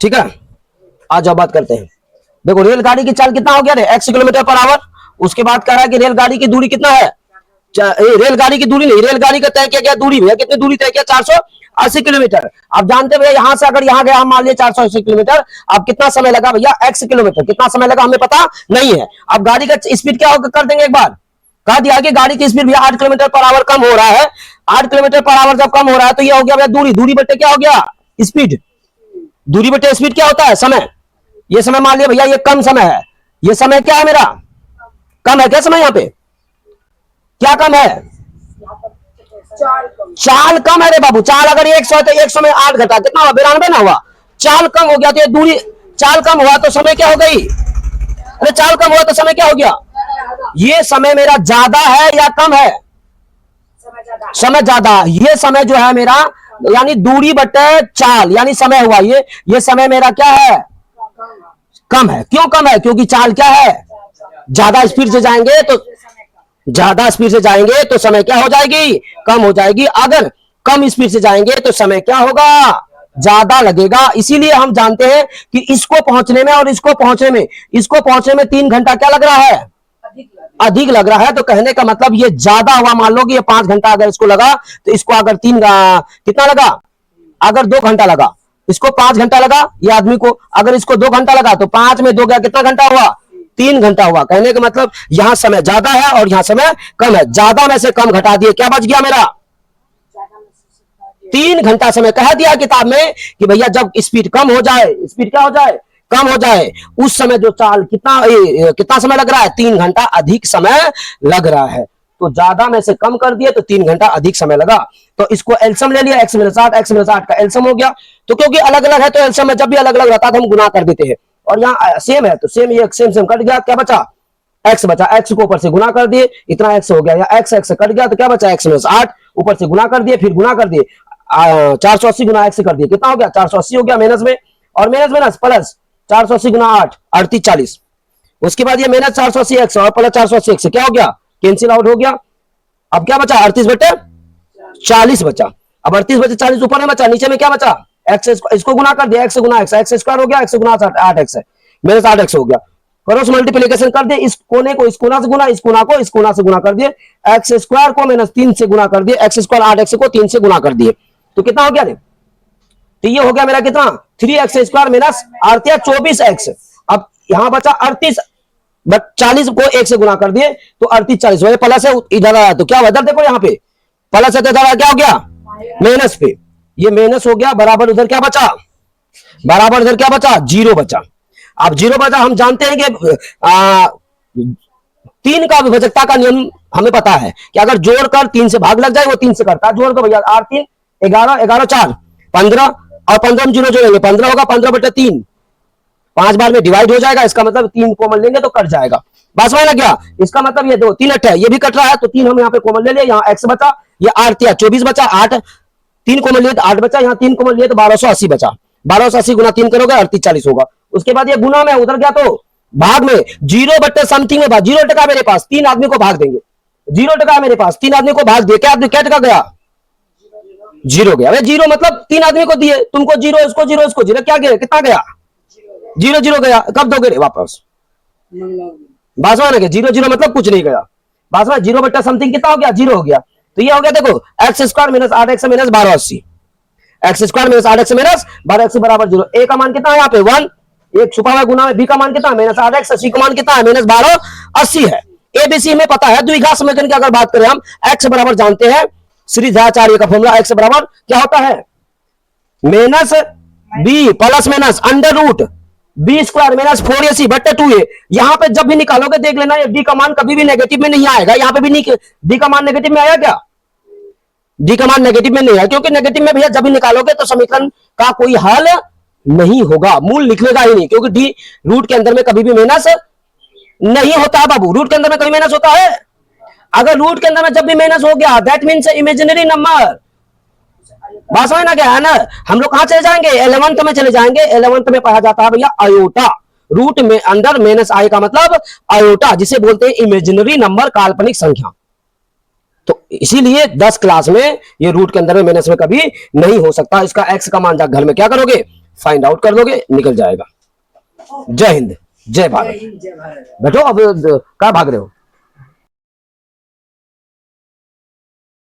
ठीक है, आज अब बात करते हैं। देखो रेलगाड़ी की चाल कितना हो गया रे, x किलोमीटर पर आवर। उसके बाद कह रहा है कि रेलगाड़ी की दूरी कितना है, रेलगाड़ी की दूरी नहीं, रेलगाड़ी का तय किया गया दूरी भैया, कितनी दूरी तय किया, 480 किलोमीटर। आप जानते भैया यहां से अगर यहां गया, हम मान लिया 480 किलोमीटर, अब कितना समय लगा भैया, x किलोमीटर, कितना समय लगा हमें पता नहीं है। अब गाड़ी का स्पीड क्या होगा कर देंगे एक बार, कह दिया कि गाड़ी की स्पीड भैया 8 किलोमीटर पर आवर कम हो रहा है। 8 किलोमीटर पर आवर जब कम हो रहा है तो ये हो गया भैया दूरी, दूरी बटे क्या हो गया, स्पीड, दूरी बटे स्पीड क्या होता है, समय। ये समय मान लिया भैया ये कम समय है, ये समय क्या है मेरा, कम है क्या समय, यहां पे क्या कम है, चाल कम है रे बाबू। चाल अगर 100 है तो 100 में 8 घटा कितना हुआ, 92 ना हुआ। चाल कम हो गया तो ये दूरी, चाल कम हुआ तो समय क्या हो गई, अरे चाल कम हुआ तो समय क्या हो गया, ये समय मेरा ज्यादा है या कम है, समय ज्यादा। ये समय जो है मेरा यानी दूरी बटे चाल यानी समय हुआ, ये समय मेरा क्या है, कम है। क्यों कम है, क्योंकि चाल क्या है, ज्यादा स्पीड से जाएंगे तो, ज्यादा स्पीड से जाएंगे तो समय क्या हो जाएगी, कम हो जाएगी। अगर कम स्पीड से जाएंगे तो समय क्या होगा, ज्यादा लगेगा। इसीलिए हम जानते हैं कि इसको पहुंचने में और इसको पहुंचने में, इसको पहुंचने में 3 घंटा क्या लग रहा है, अधिक लग रहा है। तो कहने का मतलब ये ज्यादा हुआ। मान लो कि ये 5 घंटा अगर इसको लगा तो इसको अगर कितना लगा, अगर 2 घंटा लगा, इसको 5 घंटा लगा ये आदमी को, अगर इसको 2 घंटा लगा तो 5 में 2 गया, कितना घंटा हुआ, 3 घंटा हुआ। कहने का मतलब यहां समय ज्यादा है और यहां समय कम है, ज्यादा में से कम घटा दिए, क्या बच गया मेरा, 3 घंटा समय। कह दिया किताब में कि भैया जब स्पीड कम हो जाए, स्पीड क्या हो जाए, कम हो जाए, उस समय जो चाल कितना समय लग रहा है, 3 घंटा अधिक समय लग रहा है। तो ज्यादा में से कम कर दिए तो 3 घंटा अधिक समय लगा। तो इसको एलसीएम ले लिया, x - 8, x - 8 का एलसीएम हो गया। तो क्योंकि अलग अलग है तो एलसीएम में जब भी अलग अलग रहता है तो हम गुना कर देते हैं, और यहाँ सेम है तो सेम, ये सेम कट गया, क्या बचा, x बचा, x को ऊपर से गुना कर दिए, इतना x हो गया, या x कट गया तो क्या बचा, x - 8 ऊपर से गुना कर दिए, फिर गुना कर दिए 480 गुना x कर दिए, कितना हो गया, 480 हो गया माइनस में, और माइनस प्लस 480 गुना 8 38 40। उसके बाद ये माइनस 480 x और प्लस 480 x क्या हो गया, कैंसिल आउट हो गया। अब क्या बचा, 38 बटे 40 बचा। अब 38 बटे 40 ऊपर में बचा, नीचे में क्या बचा, x, इसको गुना कर दिया, x गुना x स्क्वायर हो गया, x गुना 8x है, माइनस 8x हो गया। क्रॉस मल्टीप्लिकेशन कर दिए, इस कोने को इस कोना से गुना, इस कोना को इस कोना से गुना कर दिए, x स्क्वायर को माइनस 3 से गुना कर दिए, x स्क्वायर 8x को 3 से गुना कर दिए, तो कितना हो गया, तो ये हो गया मेरा कितना, 3x स्क्वायर माइनस 24x। अब यहां बचा 38, बट 40 को 1 से गुना कर दिए तो 38 40 हो, प्लस है इधर आया तो क्या हुआ, इधर देखो यहाँ पे प्लस है तो इधर क्या हो गया, माइनस पे, ये माइनस हो गया, बराबर उधर क्या बचा, बराबर इधर क्या बचा, 0 बचा। अब 0 बचा, हम जानते हैं कि 3 का विभाजकता का नियम हमें पता है कि अगर जोड़कर 3 से भाग लग जाए वो 3 से करता है। जोड़ को भैया 8 3 11 11 4 15 और 15 में 0 जोड़ेंगे, 15 होगा, 15 बटे 3 5 बार में डिवाइड हो जाएगा, इसका मतलब 3 कॉमन लेंगे तो कट जाएगा, बस समझ लग गया। इसका मतलब ये 2 3 8 है, ये भी कट रहा है तो 3 हम यहाँ पे कॉमन ले लिए, यहाँ x बचा, ये 8 24 बचा, 8 3 कॉमन लिए तो 8 बचा, यहाँ 3 कॉमन लिए तो 1280 बचा, 1280 गुना 3 करोगे 38 40 होगा। उसके बाद ये गुना में उधर गया तो भाग में 0 बटे समथिंग में 0 टका मेरे पास, 3 आदमी को भाग देंगे, 0 टका मेरे पास, 3 आदमी को भाग दिए, क्या टका गया, 0 गया। 0 मतलब 3 आदमी को दिए, तुमको 0 इसको 0 इसको 0, क्या गया, कितना गया, 0 0 गया। कब दोगे वापस, बासवा ना, 0 0 मतलब कुछ नहीं गया, बासवा 0 बट्टा समथिंग कितना हो गया, 0 हो गया। तो ये हो गया देखो, x square minus 8x minus 1280, x square minus 8x minus 1280 बराबर 0। a का मान कितना है यहाँ पे 1, एक छुपा हुआ गुना में, b का मान कितना है माइनस 8x, c का मान कितना है माइनस 1280 है। abc हमें पता है। द्विघात समीकरण की अगर बात करें हम, x बराबर जानते हैं, श्रीधाचार्य का फॉर्मूला, x बराबर क्या होता है, minus b plus minus under root b square minus 4ac बट्टे 2a। यहां पे जब भी निकालोगे देख लेना, ये d का मान कभी भी नेगेटिव में नहीं आएगा। यहां पे भी नहीं, d का मान नेगेटिव में आया क्या, d का मान नेगेटिव में नहीं आया, क्योंकि नेगेटिव में भैया जब भी निकालोगे तो समीकरण का कोई हल नहीं होगा, मूल निकलेगा ही नहीं, क्योंकि d रूट के अंदर में कभी भी माइनस नहीं होता है बाबू। रूट के अंदर में कभी माइनस होता है, अगर रूट के अंदर में जब भी माइनस हो गया दैट मीन्स इमेजिनरी नंबर। बात समझ ना, क्या है ना, हम लोग कहां चले जाएंगे, 11th में चले जाएंगे। 11th में पढ़ा जाता है भैया आयोटा, रूट में अंदर माइनस आई का मतलब आयोटा, जिसे बोलते हैं इमेजिनरी नंबर, काल्पनिक संख्या। तो इसीलिए 10 क्लास में ये रूट के अंदर में माइनस में कभी नहीं हो सकता। इसका x का मान जा घर में क्या करोगे, फाइंड आउट कर दोगे, निकल जाएगा। जय हिंद, जय भारत। जय हिंद, जय भारत। बैठो, अब कहाँ भाग रहे हो?